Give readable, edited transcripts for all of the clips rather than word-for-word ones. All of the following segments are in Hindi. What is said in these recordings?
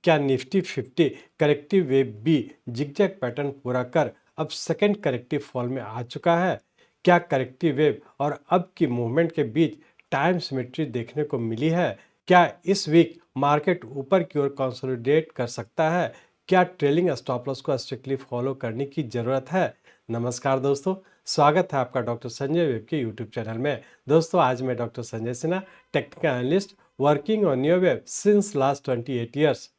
क्या Nifty 50 corrective wave B zigzag pattern पूरा कर अब सेकंड करेक्टिव फॉल में आ चुका है? क्या करेक्टिव वेव और अब की मूवमेंट के बीच टाइम सिमेट्री देखने को मिली है? क्या इस वीक मार्केट ऊपर की ओर कंसोलिडेट कर सकता है? क्या ट्रेलिंग स्टॉप लॉस को स्ट्रिक्टली फॉलो करने की जरूरत है? नमस्कार दोस्तों, स्वागत है आपका डॉक्टर संजय वेब के यूट्यूब चैनल में। दोस्तों, आज मैं doctor Sanjay Sinha, technical analyst working on your web since last 28 years.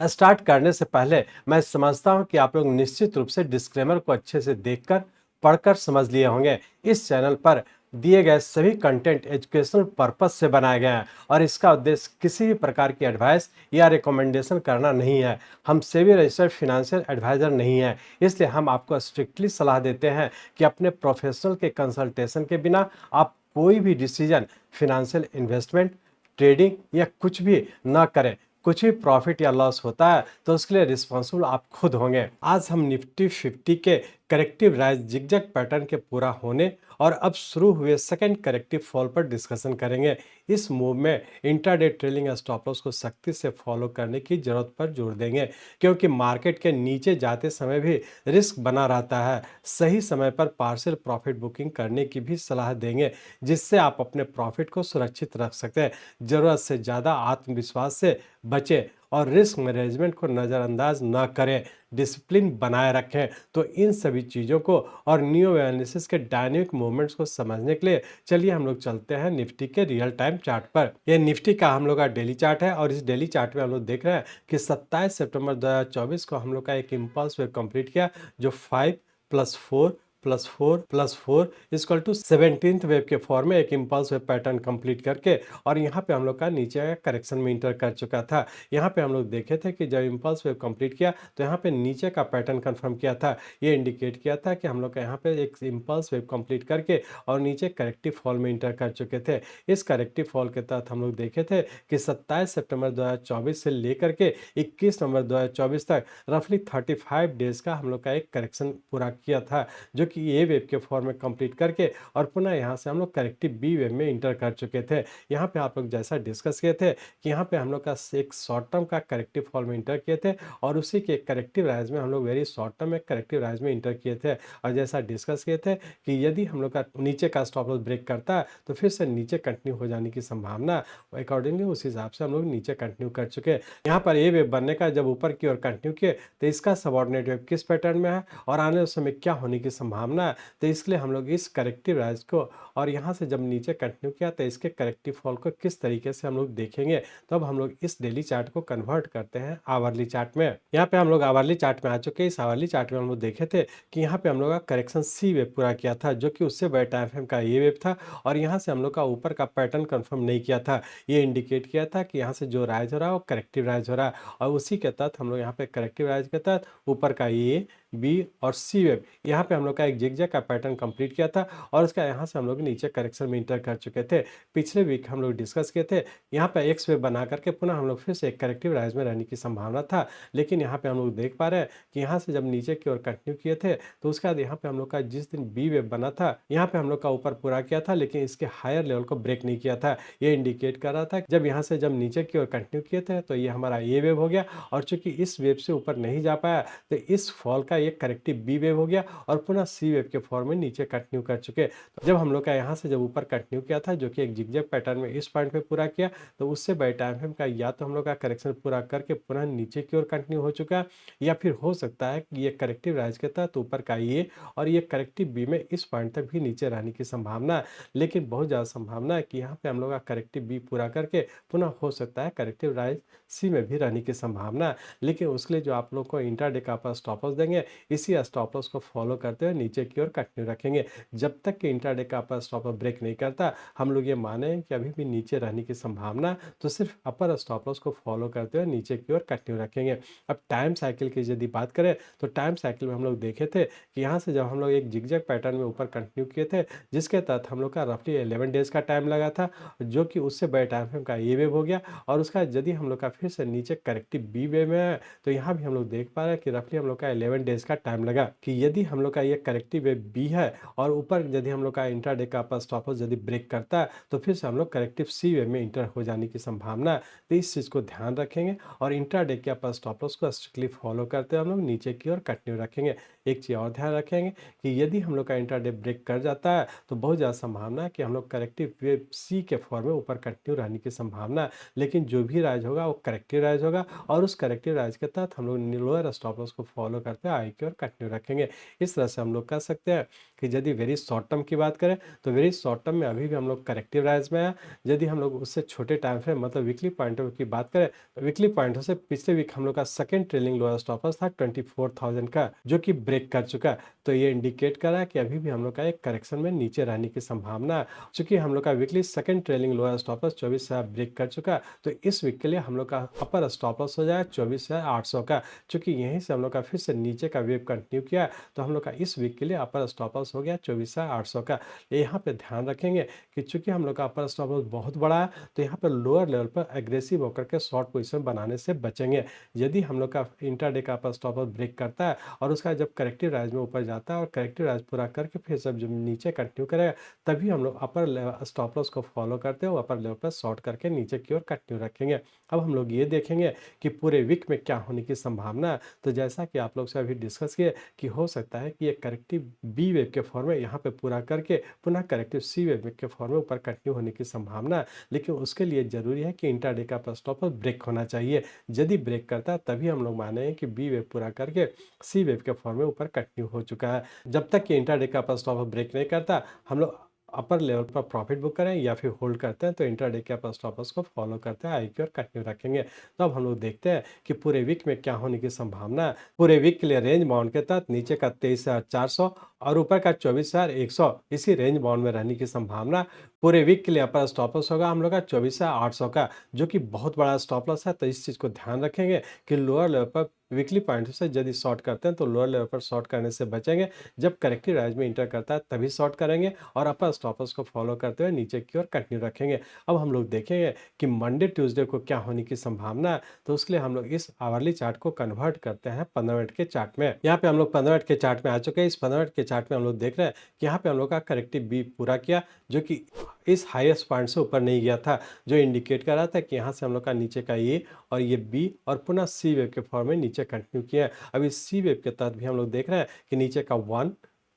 Start करने से पहले मैं समझता हूं कि आप लोग निश्चित रूप से डिस्क्लेमर को अच्छे से देखकर पढ़कर समझ लिए होंगे। इस चैनल पर दिए गए सभी कंटेंट एजुकेशनल पर्पस से बनाए गए हैं और इसका उद्देश्य किसी भी प्रकार की एडवाइस या रिकमेंडेशन करना नहीं है। हम सेबी रजिस्टर्ड फिनेंशियल एडवाइजर नहीं है, इसलिए हम आपको स्ट्रिक्टली सलाह देते हैं कि अपने प्रोफेशनल के कंसल्टेशन के बिना आप कोई भी डिसीजन, फिनेंशियल इन्वेस्टमेंट, ट्रेडिंग या कुछ भी ना करें। कुछ भी प्रॉफिट या लॉस होता है तो उसके लिए रिस्पॉन्सिबल आप खुद होंगे। आज हम निफ्टी 50 के करेक्टिव राइज जिगजैग पैटर्न के पूरा होने और अब शुरू हुए सेकंड करेक्टिव फॉल पर डिस्कशन करेंगे। इस मूव में इंट्राडे ट्रेलिंग स्टॉप लॉस को सख्ती से फॉलो करने की जरूरत पर जोर देंगे, क्योंकि मार्केट के नीचे जाते समय भी रिस्क बना रहता है। सही समय पर पार्शियल प्रॉफिट बुकिंग करने की भी सलाह देंगे, जिससे आप अपने प्रॉफिट को सुरक्षित रख सकते हैं। जरूरत से ज़्यादा आत्मविश्वास से बचें और रिस्क मैनेजमेंट को नज़रअंदाज न करें, डिसिप्लिन बनाए रखें। तो इन सभी चीज़ों को और न्यू एनालिसिस के डायनेमिक मूवमेंट्स को समझने के लिए चलिए हम लोग चलते हैं निफ्टी के रियल टाइम चार्ट पर। यह निफ्टी का हम लोग का डेली चार्ट है और इस डेली चार्ट में हम लोग देख रहे हैं कि 27 सितंबर 2024 को हम लोग का एक इम्पल्स वेव कंप्लीट किया, जो 5 + 4 + 4 + 4 इक्वल टू 17th वेव के फॉर्म में एक इम्पल्स वेव पैटर्न कंप्लीट करके और यहाँ पे हम लोग का नीचे करेक्शन में इंटर कर चुका था। यहाँ पे हम लोग देखे थे कि जब इम्पल्स वेव कंप्लीट किया तो यहाँ पे नीचे का पैटर्न कंफर्म किया था। ये इंडिकेट किया था कि हम लोग का यहाँ पे एक इम्पल्स वेव कंप्लीट करके और नीचे करेक्टिव फॉल में इंटर कर चुके थे। इस करेक्टिव फॉल के तहत हम लोग देखे थे कि 27 सितंबर 2024 से लेकर के 21 नवंबर 2024 तक रफली 35 डेज का हम लोग का एक करेक्शन पूरा किया था, जो कि ए वेव के फॉर्म में कंप्लीट करके और पुनः यहाँ से हम लोग करेक्टिव बी वेव में इंटर कर चुके थे। यहाँ पे आप लोग जैसा डिस्कस किए थे कि यहाँ पे हम लोग का एक शॉर्ट टर्म का करेक्टिव फॉल में इंटर किए थे और उसी के करेक्टिव राइज में हम लोग वेरी शॉर्ट टर्म में करेक्टिव राइज में इंटर किए थे। और जैसा डिस्कस किए थे कि यदि हम लोग का नीचे का स्टॉप लॉस ब्रेक करता है तो फिर से नीचे कंटिन्यू हो जाने की संभावना, अकॉर्डिंगली उस हिसाब से हम लोग नीचे कंटिन्यू कर चुके। यहाँ पर ए वेव बनने का जब ऊपर की ओर कंटिन्यू किए तो इसका सबऑर्डिनेट वेव किस पैटर्न में है और आने वाले समय क्या होने की संभावना है, तो इसलिए हम लोग इस करेक्टिव राइज को और यहाँ से जब नीचे कंटिन्यू किया तो इसके करेक्टिव फॉल को किस तरीके से हम लोग देखेंगे। तो अब हम लोग इस डेली चार्ट को कन्वर्ट करते हैं आवरली चार्ट में। यहाँ पे हम लोग आवरली चार्ट में आ चुके हैं। इस आवरली चार्ट में हम लोग देखे थे कि यहाँ पे हम लोग का करेक्शन सी वेव पूरा किया था, जो कि उससे बड़े टाइम फ्रेम का ये वेव था और यहाँ से हम लोग का ऊपर का पैटर्न कंफर्म नहीं किया था। ये इंडिकेट किया था कि यहाँ से जो राइज हो रहा है वो करेक्टिव राइज हो रहा है और उसी के तहत हम लोग यहाँ पे करेक्टिव राइज के तहत ऊपर का ए, बी और सी वेव यहाँ पे हम लोग का एक जिगजैग का पैटर्न कंप्लीट किया था और उसका यहाँ से हम लोग नीचे करेक्शन में इंटर कर चुके थे। पिछले वीक हम लोग डिस्कस किए थे यहाँ पे एक्स वेव बना करके पुनः हम लोग फिर से एक करेक्टिव राइज में रहने की संभावना था, लेकिन यहाँ पे हम लोग देख पा रहे हैं कि यहाँ से जब नीचे की ओर कंटिन्यू किए थे तो उसके बाद यहाँ पे हम लोग का जिस दिन बी वेव बना था यहाँ पे हम लोग का ऊपर पूरा किया था, लेकिन इसके हायर लेवल को ब्रेक नहीं किया था। ये इंडिकेट कर रहा था कि जब यहाँ से जब नीचे की ओर कंटिन्यू किए थे तो ये हमारा ए वेव हो गया और चूंकि इस वेव से ऊपर नहीं जा पाया तो इस फॉल का एक करेक्टिव बी वेव हो गया और पुनः सी वेव के फॉर्म में नीचे कंटिन्यू कर चुके। तो जब हम लोग का यहाँ से जब ऊपर कंटिन्यू किया था, जो कि एक जिगजैग पैटर्न में इस पॉइंट पे पूरा किया, तो उससे बड़े टाइम फ्रेम का या तो हम लोग का करेक्शन पूरा करके पुनः नीचे की ओर कंटिन्यू हो चुका या फिर हो सकता है कि ये करेक्टिव राइज के तहत ऊपर का ये और ये करेक्टिव बी में इस पॉइंट तक भी नीचे रहने की संभावना है। लेकिन बहुत ज़्यादा संभावना है कि यहाँ पे हम लोग का करेक्टिव बी पूरा करके पुनः हो सकता है करेक्टिव राइज सी में भी रहने की संभावना है। लेकिन उसके लिए जो आप लोग को इंट्राडे का आप स्टॉप लॉस देंगे, इसी स्टॉप लॉस को फॉलो करते हुए नीचे की ओर कंटिन्यू रखेंगे। जब तक कि इंट्राडे का अपर स्टॉप लॉस ब्रेक नहीं करता हम लोग ये माने कि अभी भी नीचे रहने की संभावना, तो सिर्फ अपर स्टॉप लॉस को फॉलो करते हुए नीचे की ओर कंटिन्यू रखेंगे। अब टाइम साइकिल की यदि बात करें तो टाइम साइकिल में हम लोग देखे थे कि यहाँ से जब हम लोग एक जिगजैग पैटर्न में ऊपर कंटिन्यू किए थे, जिसके तहत हम लोग का रफली 11 डेज का टाइम लगा था, जो कि उससे बड़े टाइम फ्रेम का ये वेव हो गया और उसका यदि हम लोग का फिर से नीचे करेक्टिव बी वेव में है तो यहाँ भी हम लोग देख पा रहे हैं कि रफली हम लोग का 11 डेज इसका टाइम लगा कि यदि हम लोग का ये करेक्टिव वेव बी है और ऊपर यदि हम लोग का इंट्राडे का अपर स्टॉप लॉस यदि ब्रेक करता है तो फिर से हम लोग करेक्टिव सी वेव में इंटर हो जाने की संभावना है। तो इस चीज़ को ध्यान रखेंगे और इंट्राडे के अपर स्टॉप लॉस को स्ट्रिक्टली फॉलो करते हुए हम लोग नीचे की ओर कंटिन्यू रखेंगे। एक चीज़ और ध्यान रखेंगे कि यदि हम लोग का इंट्राडे ब्रेक कर जाता है तो बहुत ज़्यादा संभावना है कि हम लोग करेक्टिव वेव सी के फॉर्म में ऊपर कंटिन्यू रहने की संभावना है। लेकिन जो भी राइज होगा वो करेक्टिव राइज होगा और उस करेक्टिव राइज के तहत हम लोग लोअर स्टॉप लॉस को फॉलो करते हुए आई की ओर कंटिन्यू रखेंगे। इस तरह से हम लोग कर सकते हैं कि यदि वेरी शॉर्ट टर्म की बात करें तो वेरी शॉर्ट टर्म में अभी भी हम लोग करेक्टिव राइज में है। यदि हम लोग उससे छोटे टाइम फ्रेम मतलब वीकली पॉइंट ऑफ व्यू की बात करें तो वीकली पॉइंट से पिछले वीक हम लोग का second trailing lower stop loss था 24,000 का जो कि ब्रेक कर चुका है। तो ये इंडिकेट कर रहा है कि अभी भी हम लोग का एक करेक्शन में नीचे रहने की संभावना है। चूंकि हम लोग का weekly second trailing lower stop loss 24,000 break कर चुका है तो इस वीक के लिए हम लोग का अपर स्टॉप लॉस हो जाएगा 24,800 का। चूंकि यहीं से हम लोग का फिर से नीचे का वेव कंटिन्यू किया तो हम लोग का इस वीक के लिए अपर स्टॉप लॉस हो गया 24,800 का। यहाँ पे ध्यान रखेंगे कि चूंकि हम लोग का अपर स्टॉप लॉस बहुत बड़ा है तो यहाँ पर लोअर लेवल पर एग्रेसिव होकर के शॉर्ट पोजीशन बनाने से बचेंगे। यदि हम लोग का इंट्राडे का अपर स्टॉप लॉस ब्रेक करता है और उसका जब करेक्टिव राइज में ऊपर जाता है और करेक्टिव राइज पूरा करके फिर सब जब नीचे कंटिन्यू करेगा तभी हम लोग अपर लेवल स्टॉप लॉस को फॉलो करते हैं अपर लेवल पर शॉर्ट करके नीचे की ओर कंटिन्यू रखेंगे। अब हम लोग ये देखेंगे कि पूरे वीक में क्या होने की संभावना है। तो जैसा कि आप लोग से अभी डिस्कस किए कि हो सकता है कि ये करेक्टिव बी वेव के फॉर्म में यहाँ पे पूरा करके पुनः करेक्टिव सी वेव के फॉर्म में ऊपर कंटिन्यू होने की संभावना है। लेकिन उसके लिए जरूरी है कि इंट्राडे का अपर स्टॉप लॉस ब्रेक होना चाहिए। यदि ब्रेक करता है तभी हम लोग माने कि बी वेव पूरा करके सी वेव के फॉर्म में ऊपर कंटिन्यू हो चुका है। जब तक कि इंट्राडे का अपर स्टॉप लॉस ब्रेक नहीं करता हम लोग अपर लेवल पर प्रॉफिट बुक करें या फिर होल्ड करते हैं तो इंट्राडे के अपर स्टॉप लॉस को फॉलो करते हैं आई की ओर कंटिन्यू रखेंगे। तो अब हम लोग देखते हैं कि पूरे वीक में क्या होने की संभावना है। पूरे वीक के लिए रेंज बाउंड के तहत नीचे का 23,400 और ऊपर का 24,100 इसी रेंज बाउंड में रहने की संभावना। पूरे वीक के लिए अपर स्टॉप लॉस होगा हम लोग का 24,800 का जो कि बहुत बड़ा स्टॉप लॉस है। तो इस चीज़ को ध्यान रखेंगे कि लोअर लेवल पर वीकली पॉइंट से यदि शॉर्ट करते हैं तो लोअर लेवल पर शॉर्ट करने से बचेंगे। जब करेक्टिव राइज में इंटर करता है तभी शॉर्ट करेंगे और अपर स्टॉप लॉस को फॉलो करते हुए नीचे की ओर कंटिन्यू रखेंगे। अब हम लोग देखेंगे कि मंडे ट्यूसडे को क्या होने की संभावना है। तो उसके लिए हम लोग इस आवरली चार्ट को कन्वर्ट करते हैं 15 मिनट के चार्ट में। यहाँ पे हम लोग 15 मिनट के चार्ट में आ चुके हैं। इस 15 मिनट के चार्ट में हम लोग देख रहे हैं कि यहाँ पे हम लोग का करेक्टिव बी पूरा किया जो कि इस हाईएस्ट पॉइंट से ऊपर नहीं गया था जो इंडिकेट कर रहा था कि यहाँ से हम लोग का नीचे का ए और ये बी और पुनः सी वेव के फॉर्म में नीचे कंटिन्यू किया है। अब इस सी वेव के तहत भी हम लोग देख रहे हैं कि नीचे का 1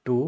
2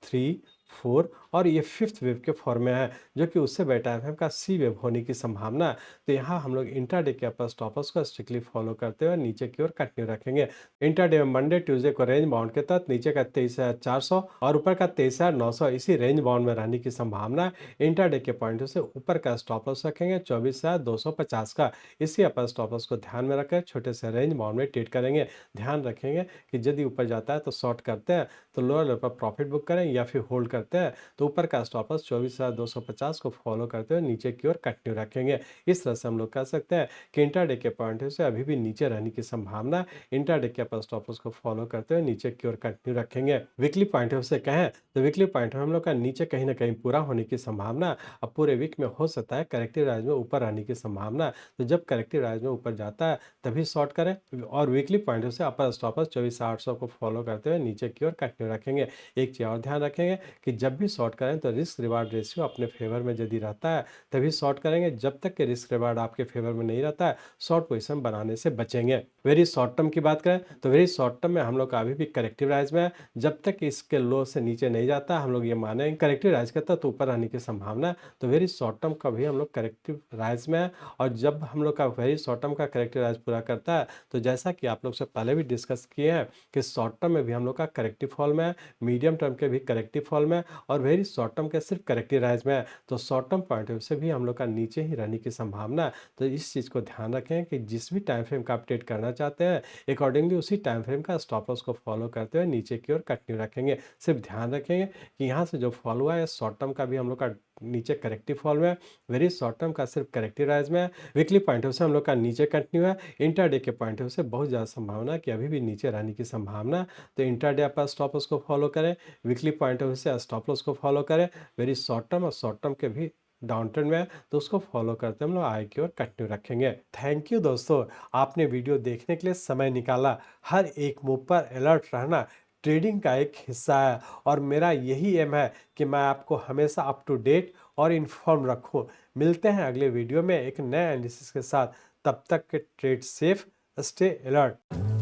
3 4 और ये फिफ्थ वेव के फॉर्म में है जो कि उससे बड़े टाइम फ्रेम का सी वेव होने की संभावना है। तो यहाँ हम लोग इंट्राडे के अपर स्टॉप लॉस को स्ट्रिक्टली फॉलो करते हुए नीचे की ओर कंटिन्यू रखेंगे। इंट्राडे में मंडे ट्यूसडे को रेंज बाउंड के तहत नीचे का 23,400 और ऊपर का 23,900 इसी रेंज बाउंड में रहने की संभावना। इंट्राडे के पॉइंट से ऊपर का स्टॉप लॉस रखेंगे 24,250 का। इसी अपर स्टॉप लॉस को ध्यान में रखकर छोटे से रेंज बाउंड में ट्रेड करेंगे। ध्यान रखेंगे कि यदि ऊपर जाता है तो शॉर्ट करते हैं तो लोअर लेवल पर प्रॉफिट बुक करें या फिर होल्ड करते हैं तो ऊपर का स्टॉप लॉस 24,250 को फॉलो करते हुए नीचे की ओर कंटिन्यू रखेंगे। इस तरह से हम लोग कह सकते हैं कि इंट्राडे के पॉइंट से अभी भी नीचे रहने की संभावना। इंट्राडे के अपर स्टॉप लॉस को फॉलो करते हुए नीचे की ओर कंटिन्यू रखेंगे। वीकली पॉइंट से कहें तो वीकली पॉइंट हम लोग का नीचे कहीं ना कहीं पूरा होने की संभावना। अब पूरे वीक में हो सकता है करेक्टिव राइज में ऊपर रहने की संभावना। तो जब करेक्टिव राइज में ऊपर जाता है तभी शॉर्ट करें और वीकली पॉइंट से अपर स्टॉप लॉस 24,800 को फॉलो करते हुए नीचे की ओर कंटिन्यू रखेंगे। एक चीज और ध्यान रखेंगे कि जब भी शॉर्ट करें तो रिस्क रिवार्ड रेशियो अपने फेवर में यदि रहता है तभी शॉर्ट करेंगे। जब तक कि रिस्क रिवार्ड आपके फेवर में नहीं रहता है शॉर्ट पोजीशन बनाने से बचेंगे। वेरी शॉर्ट टर्म की बात करें तो वेरी शॉर्ट टर्म में हम लोग का अभी भी करेक्टिव राइज में है। जब तक इसके लो से नीचे नहीं जाता हम लोग ये माने करेक्टिव राइज करता तो ऊपर आने की संभावना। तो वेरी शॉर्ट टर्म का भी हम लोग करेक्टिव राइज में है और जब हम लोग का वेरी शॉर्ट टर्म का करेक्टिव राइज पूरा करता है तो जैसा कि आप लोग से पहले भी डिस्कस किए हैं कि शॉर्ट टर्म में भी हम लोग का करेक्टिव फॉल में है, मीडियम टर्म के भी करेक्टिव फॉल में है और वेरी शॉर्ट टर्म के सिर्फ करेक्टिव राइज में है। तो short term point of view से भी हम लोग का नीचे ही रहने की संभावना। तो इस चीज़ को ध्यान रखें कि जिस भी टाइम फ्रेम का अपडेट करना चाहते हैं अकॉर्डिंगली उसी टाइम फ्रेम का स्टॉप लॉस को फॉलो करते हुए नीचे की ओर कंटिन्यू रखेंगे। सिर्फ ध्यान रखेंगे कि यहाँ से जो फॉल हुआ है शॉर्ट टर्म का भी हम लोग का नीचे करेक्टिव फॉल में है, वेरी शॉर्ट टर्म का सिर्फ करेक्टिव राइज में है। वीकली पॉइंट ऑफ से हम लोग का नीचे कंटिन्यू है। इंटरडे के पॉइंट ऑफ से बहुत ज़्यादा संभावना कि अभी भी नीचे रहने की संभावना। तो इंटरडे आप स्टॉप लॉस को फॉलो करें, वीकली पॉइंट ऑफ से स्टॉप लॉस को फॉलो करें। वेरी शॉर्ट टर्म और शॉर्ट टर्म के भी डाउन ट्रेंड में है तो उसको फॉलो करते हम लोग आगे की ओर कंटिन्यू रखेंगे। थैंक यू दोस्तों, आपने वीडियो देखने के लिए समय निकाला। हर एक मूव पर अलर्ट रहना ट्रेडिंग का एक हिस्सा है और मेरा यही एम है कि मैं आपको हमेशा अप टू डेट और इन्फॉर्म रखूं। मिलते हैं अगले वीडियो में एक नए एनालिसिस के साथ। तब तक के ट्रेड सेफ, स्टे अलर्ट।